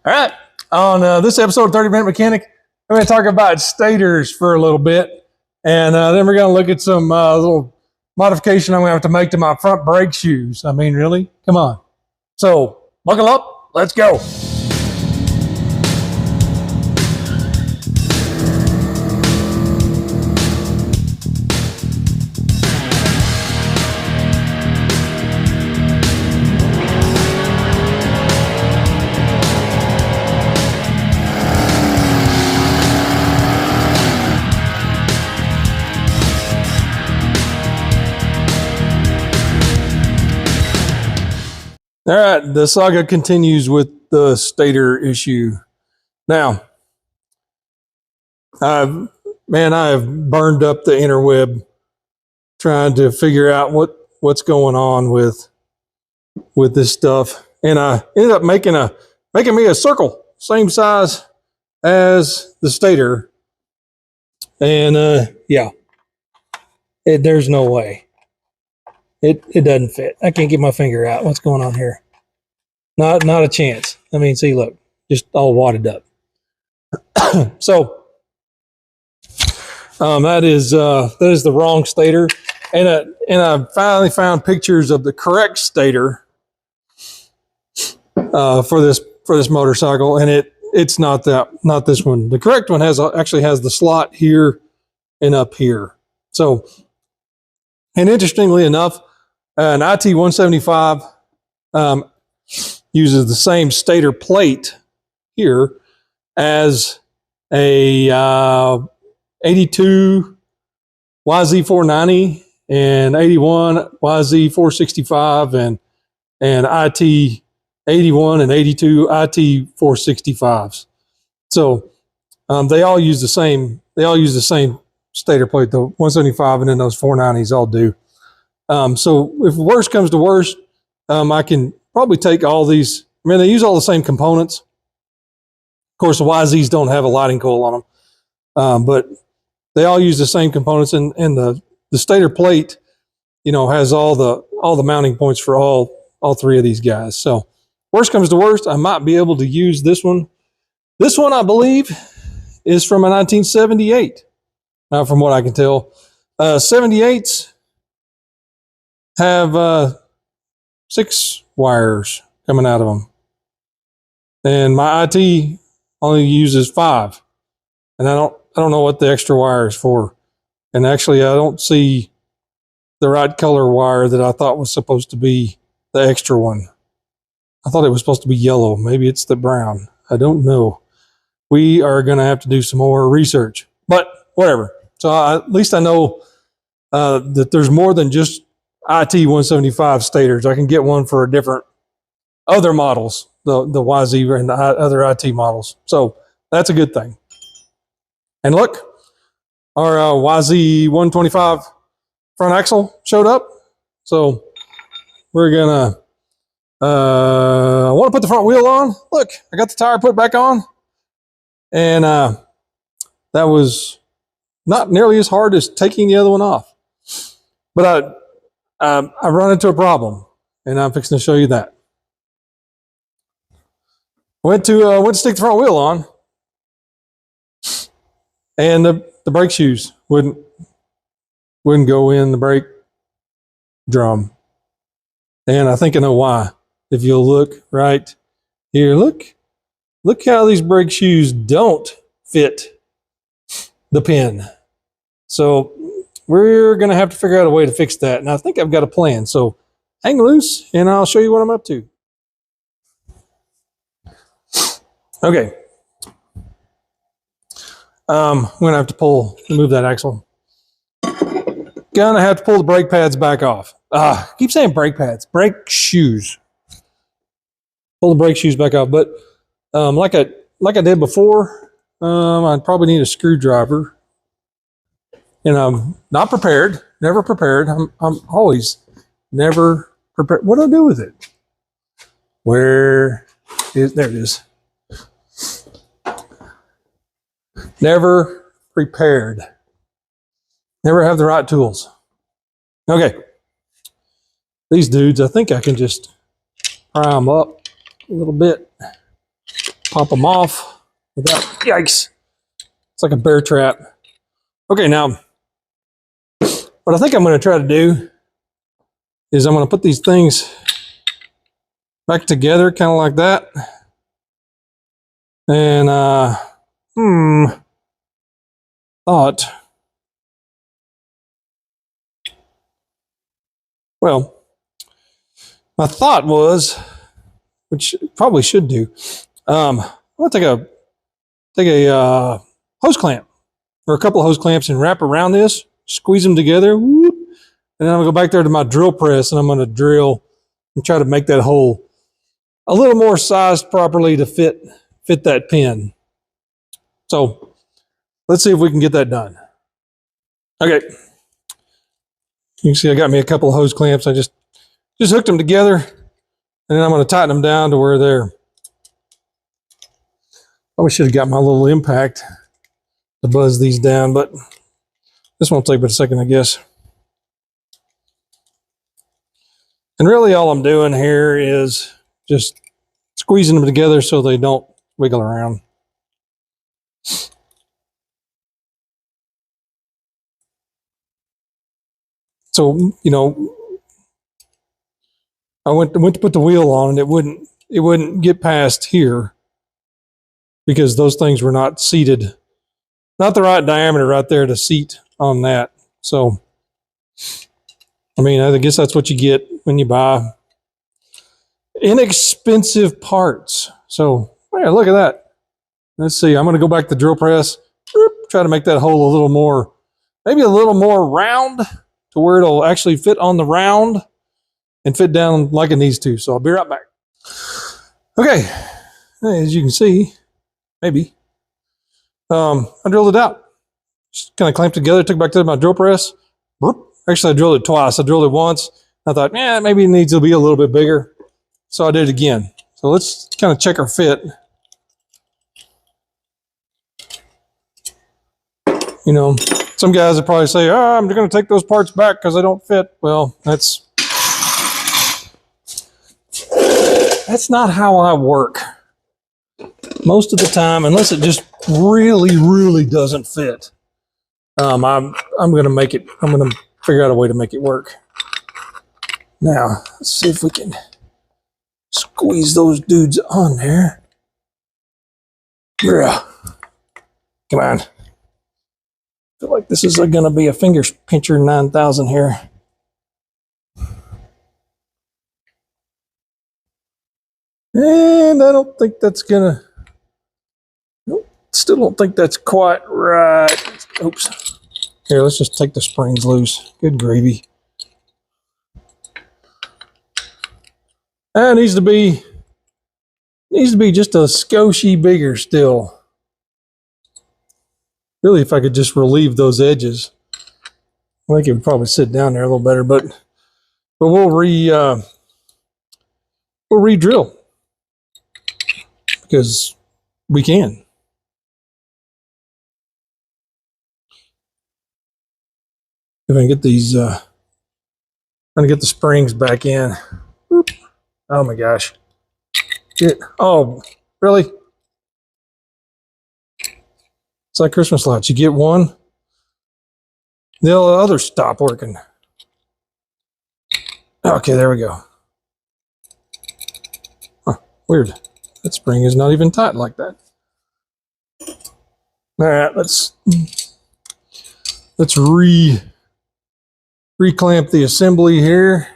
All right, on this episode of 30 Minute Mechanic, I'm going to talk about stators for a little bit, and then we're going to look at some little modification I'm going to have to make to my front brake shoes. I mean, really? Come on. So, buckle up. Let's go. All right, the saga continues with the stator issue. Now, I have burned up the interweb trying to figure out what's going on with this stuff, and I ended up making me a circle, same size as the stator, and yeah, there's no way. It doesn't fit. I can't get my finger out. What's going on here? Not a chance. I mean, see, look, just all wadded up. So that is the wrong stator, and I finally found pictures of the correct stator for this motorcycle, and it's not this one. The correct one actually has the slot here and up here. So, and interestingly enough, an IT175 uses the same stator plate here as a 82 YZ490 and 81 YZ465 and IT 81 and 82 IT465s. So they all use the same stator plate. The 175 and then those 490s all do. So if worst comes to worst, I can probably take all these. I mean, they use all the same components. Of course, the YZs don't have a lighting coil on them, but they all use the same components. And the stator plate, has all the mounting points for all three of these guys. So worst comes to worst, I might be able to use this one. This one, I believe, is from a 1978. From what I can tell, 78s have 6 wires coming out of them, and my IT only uses 5, and I don't know what the extra wire is for. And actually, I don't see the right color wire that I thought was supposed to be the extra one. I thought it was supposed to be yellow. Maybe it's the brown. I don't know. We are going to have to do some more research, but whatever. So at least I know that there's more than just IT175 stators. I can get one for other models, the YZ and the other IT models. So that's a good thing. And look, our YZ125 front axle showed up. So we're gonna, I want to put the front wheel on. Look, I got the tire put back on, and that was not nearly as hard as taking the other one off. But I run into a problem, and I'm fixing to show you that. Went to stick the front wheel on, and the brake shoes wouldn't go in the brake drum. And I think I know why. If you'll look right here, look how these brake shoes don't fit the pin. So we're going to have to figure out a way to fix that. And I think I've got a plan. So hang loose and I'll show you what I'm up to. Okay. I'm going to have to move that axle. Going to have to pull the brake pads back off. I keep saying brake pads, brake shoes. Pull the brake shoes back off. But like I did before, I'd probably need a screwdriver. And I'm not prepared, never prepared. I'm always never prepared. What do I do with it? There it is. Never prepared. Never have the right tools. Okay. These dudes, I think I can just pry them up a little bit. pop them off without, yikes. It's like a bear trap. Okay, now, what I think I'm going to try to do is I'm going to put these things back together, kind of like that. And, my thought was, which probably should do, I'm going to take a hose clamp or a couple of hose clamps and wrap around this, squeeze them together, whoop, and then I'm going to go back there to my drill press and I'm going to drill and try to make that hole a little more sized properly to fit that pin. So let's see if we can get that done. Okay. You can see I got me a couple of hose clamps. I just hooked them together, and then I'm going to tighten them down to where they're. Probably should have got my little impact to buzz these down, but this won't take but a second, I guess. And really all I'm doing here is just squeezing them together so they don't wiggle around. So, you know, I went to put the wheel on and it wouldn't get past here because those things were not seated, not the right diameter right there to seat on that. So, I mean, I guess that's what you get when you buy inexpensive parts. So, yeah, look at that. Let's see. I'm going to go back to the drill press, try to make that hole a little more, maybe a little more round to where it'll actually fit on the round and fit down like it needs to. So I'll be right back. Okay, as you can see, maybe, I drilled it out. Just kind of clamped together, took it back to my drill press. Actually, I drilled it twice. I drilled it once. I thought, yeah, maybe it needs to be a little bit bigger. So I did it again. So let's kind of check our fit. You know, some guys would probably say, oh, I'm going to take those parts back because they don't fit. Well, that's not how I work. Most of the time, unless it just really, really doesn't fit, I'm going to make it, I'm going to figure out a way to make it work. Now, let's see if we can squeeze those dudes on there. Yeah. Come on. I feel like this is going to be a finger pincher 9000 here. And I don't think that's going to, nope, still don't think that's quite right. Oops. Here, let's just take the springs loose. Good gravy. That needs to be just a skoshie bigger still. Really, if I could just relieve those edges, I think it would probably sit down there a little better. But we'll re-drill because we can. If I can get these, trying to get the springs back in. Oop. Oh my gosh! Oh, really? It's like Christmas lights. You get one, the others stop working. Okay, there we go. Huh, weird. That spring is not even tight like that. All right, let's reclamp the assembly here.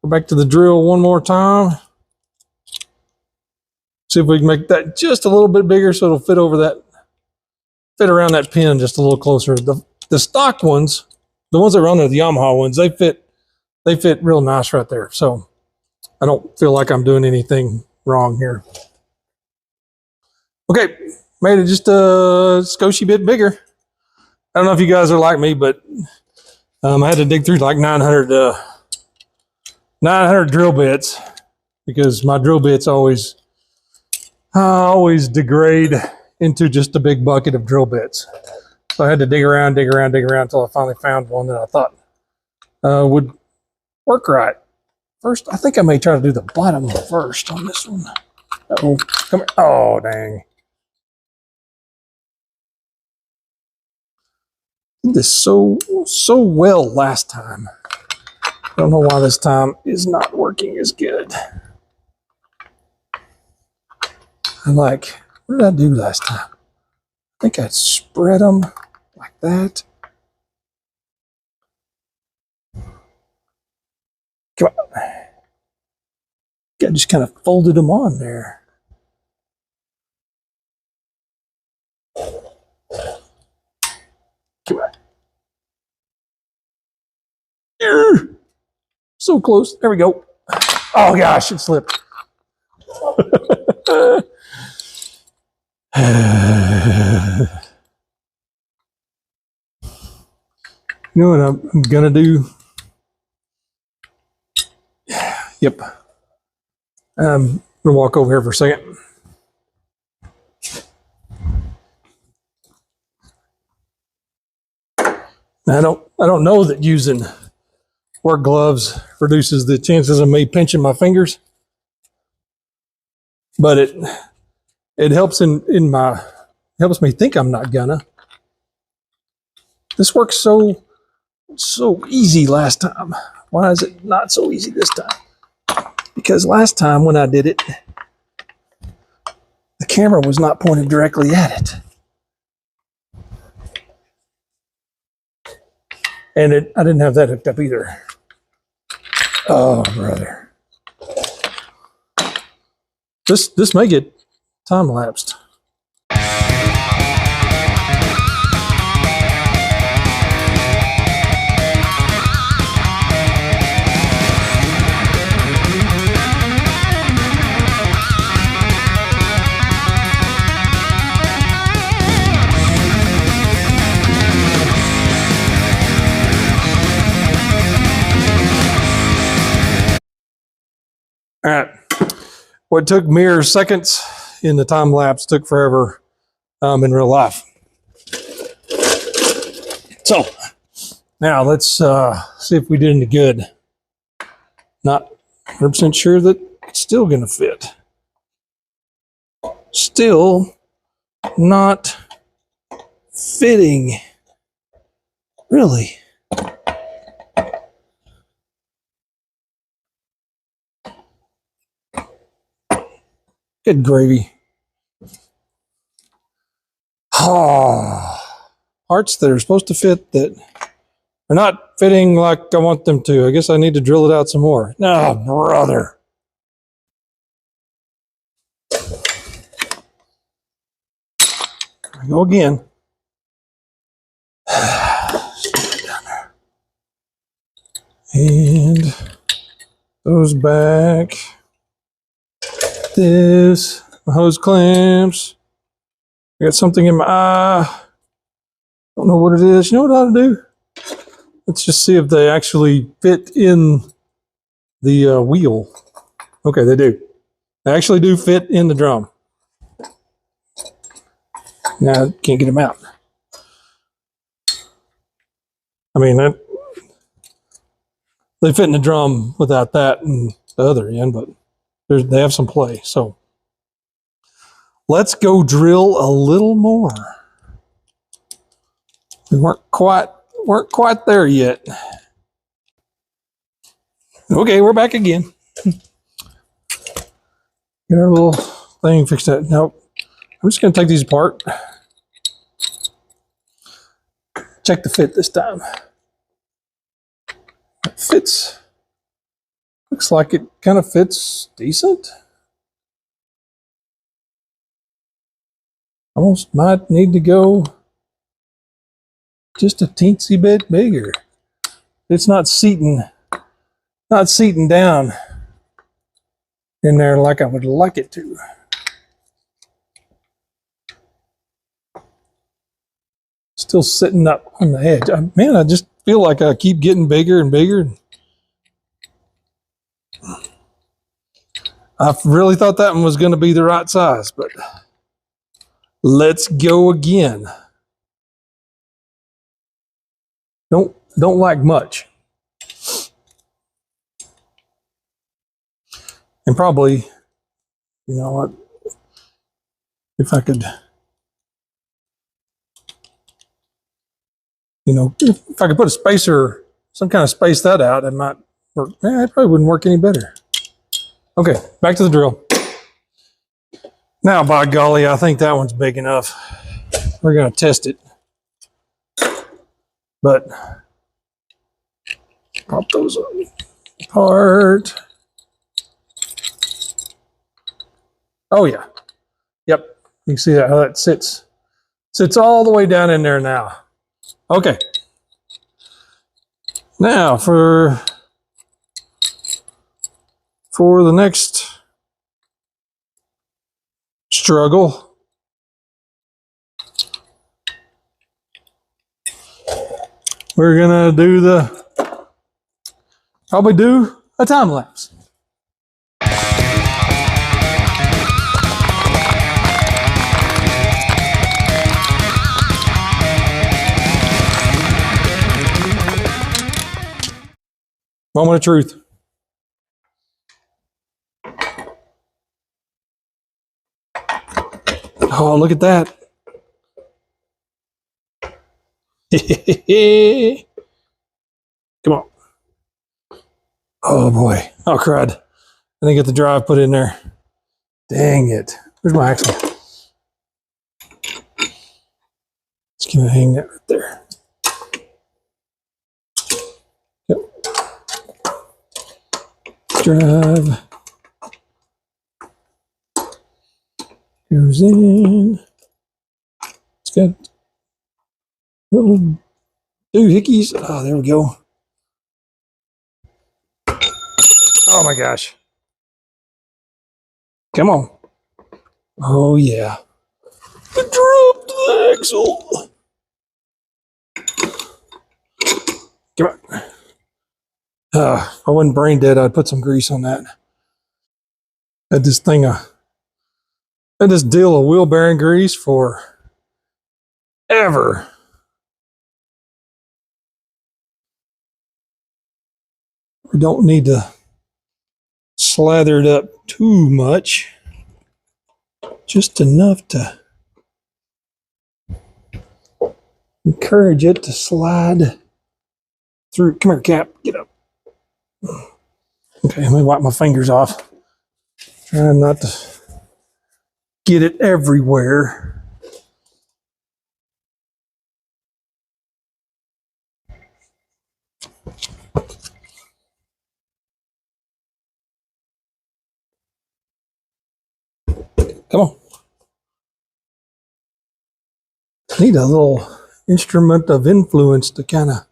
Go back to the drill one more time. See if we can make that just a little bit bigger so it'll fit over that, fit around that pin just a little closer. The stock ones, the ones that are on there, the Yamaha ones, they fit real nice right there. So I don't feel like I'm doing anything wrong here. Okay, made it just a skoshie bit bigger. I don't know if you guys are like me, but I had to dig through like 900 drill bits because my drill bits always degrade into just a big bucket of drill bits. So I had to dig around until I finally found one that I thought would work right. First, I think I may try to do the bottom first on this one. Uh-oh. Come here. Oh, dang. Did this so well last time. I don't know why this time is not working as good. I'm like, what did I do last time? I think I spread them like that. Come on. I just kind of folded them on there. Come on. So close. There we go. Oh gosh, it slipped. You know what I'm gonna do? Yep. I'm gonna walk over here for a second. I don't know that using work gloves reduces the chances of me pinching my fingers, but it helps helps me think I'm not gonna. This worked so easy last time. Why is it not so easy this time? Because last time when I did it, the camera was not pointed directly at it. And I didn't have that hooked up either. Oh, brother. This may get time-lapsed. All right. What took mere seconds in the time lapse took forever in real life. So now let's see if we did any good. Not 100% sure that it's still going to fit. Still not fitting. Really. Good gravy. Oh, parts that are supposed to fit that are not fitting like I want them to. I guess I need to drill it out some more. No, brother. There we go again. Down there. And those back. This, my hose clamps. I got something in my eye. Don't know what it is. You know what I ought to do? Let's just see if they actually fit in the wheel. Okay, they do. They actually do fit in the drum. Now I can't get them out. I mean, they fit in the drum without that and the other end, but they have some play. So let's go drill a little more. We weren't quite there yet. Okay, we're back again. Get our little thing fixed up. Now, I'm just going to take these apart. Check the fit this time. It fits. Looks like it kind of fits decent. Almost might need to go just a teensy bit bigger. It's not seating down in there like I would like it to. Still sitting up on the edge. Man, I just feel like I keep getting bigger and bigger. I really thought that one was going to be the right size, but let's go again. Don't like much. And probably, You know what? If I could, you know, if I could put a spacer, some kind of space that out, it might work. Yeah, it probably wouldn't work any better. Okay, back to the drill. Now, by golly, I think that one's big enough. We're going to test it. But pop those apart. Oh, yeah. Yep. You can see that, how that sits all the way down in there now. Okay. Now, for the next struggle, we're gonna probably do a time lapse. Moment of truth. Oh, look at that. Come on. Oh boy. Oh crud. I didn't get the drive put in there. Dang it. Where's my axle? Just gonna hang that right there. Yep. Drive. Goes in. It's got little doohickeys. Oh, there we go. Oh my gosh. Come on. Oh yeah. I dropped the axle. Come on. If I wasn't brain dead, I'd put some grease on that. Had this thing, had this deal of wheel bearing grease for ever. We don't need to slather it up too much. Just enough to encourage it to slide through. Come here, Cap. Get up. Okay, let me wipe my fingers off. Trying not to get it everywhere. Come on. Need a little instrument of influence to kind of,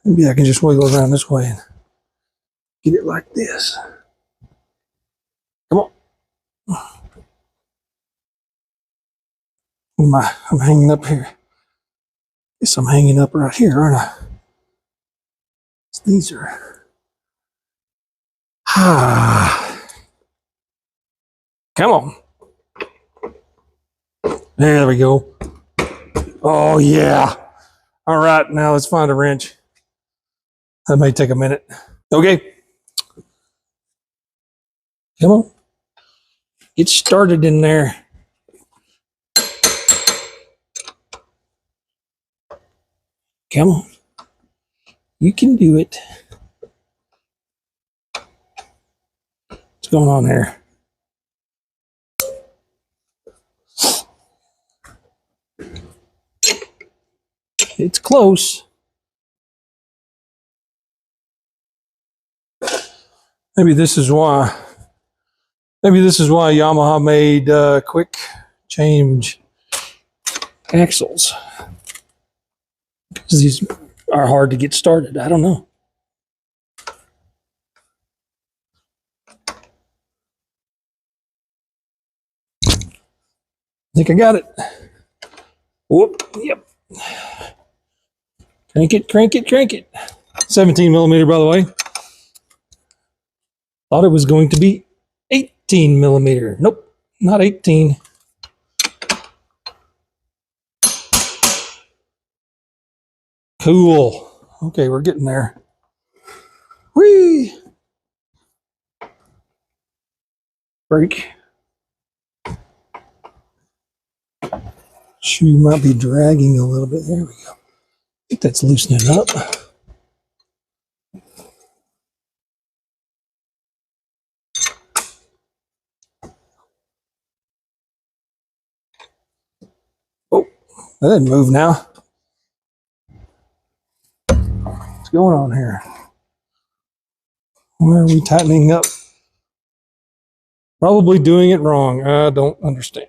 maybe I can just wiggle around this way and get it like this. Come on. I'm hanging up here. Guess I'm hanging up right here, aren't I? These are. Come on. There we go. Oh, yeah. All right, now let's find a wrench. That may take a minute. Okay. Come on. Get started in there. Come on. You can do it. What's going on there? It's close. Maybe this is why Yamaha made quick change axles. Because these are hard to get started. I don't know. I think I got it. Whoop, yep. Crank it, crank it, crank it. 17 millimeter, by the way. Thought it was going to be 18 millimeter. Nope, not 18. Cool. Okay, we're getting there. Whee! brake. Shoe might be dragging a little bit. There we go. I think that's loosening up. Oh, that didn't move now. What's going on here? Why are we tightening up? Probably doing it wrong. I don't understand.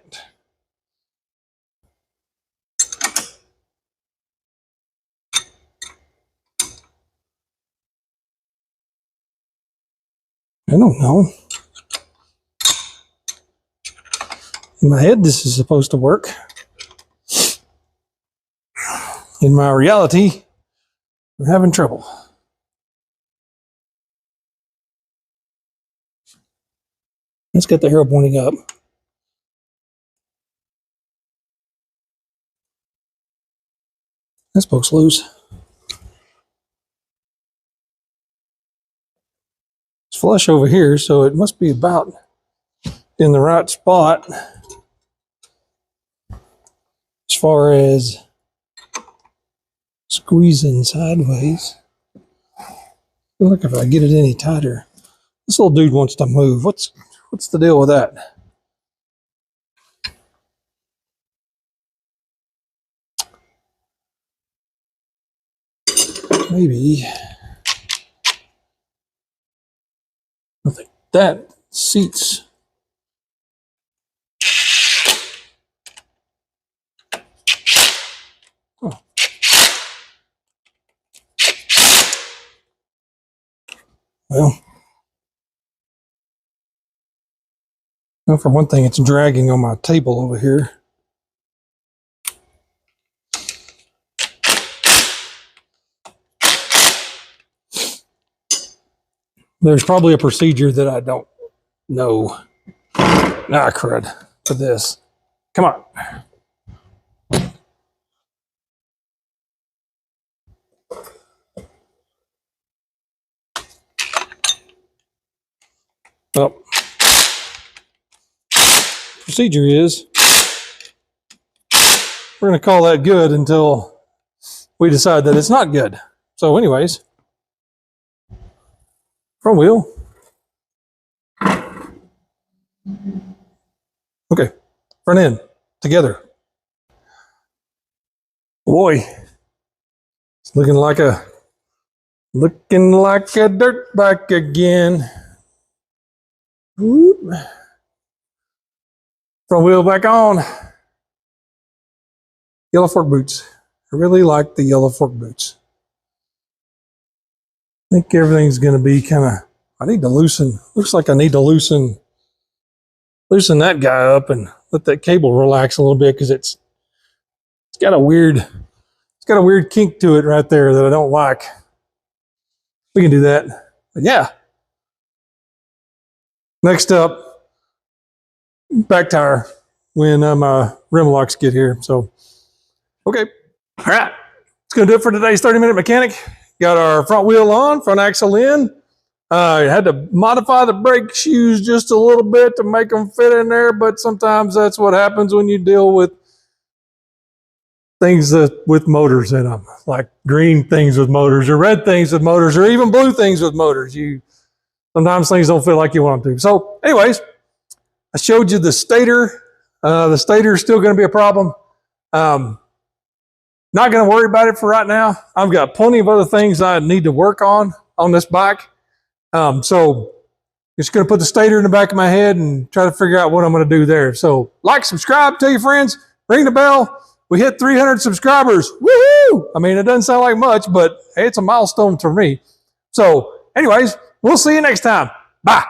I don't know. In my head, this is supposed to work. In my reality, we're having trouble. Let's get the arrow pointing up. That spoke's loose. It's flush over here, so it must be about in the right spot as far as squeezing sideways. Look, if I get it any tighter. This little dude wants to move. What's the deal with that? Maybe. I think that seats. Oh. Well, for one thing, it's dragging on my table over here. There's probably a procedure that I don't know. Ah, crud for this. Come on. Well, procedure is we're going to call that good until we decide that it's not good. So anyways, front wheel. Okay, front end together. Boy, it's looking like a dirt bike again. Whoop. Front wheel back on. Yellow fork boots. I really like the yellow fork boots. I think everything's going to be kind of, I need to loosen, looks like I need to loosen that guy up and let that cable relax a little bit, because it's got a weird kink to it right there that I don't like. We can do that. But yeah. Next up, back tire when my rim locks get here. So, okay. All right. That's going to do it for today's 30-minute mechanic. Got our front wheel on, front axle in. Had to modify the brake shoes just a little bit to make them fit in there, but sometimes that's what happens when you deal with things with motors in them, like green things with motors or red things with motors or even blue things with motors. Sometimes things don't feel like you want them to. So anyways, I showed you the stator. The stator is still going to be a problem. Not going to worry about it for right now. I've got plenty of other things I need to work on this bike. So just going to put the stator in the back of my head and try to figure out what I'm going to do there. So like, subscribe, tell your friends, ring the bell. We hit 300 subscribers. Woohoo! I mean, it doesn't sound like much, but hey, it's a milestone for me. So anyways, we'll see you next time. Bye.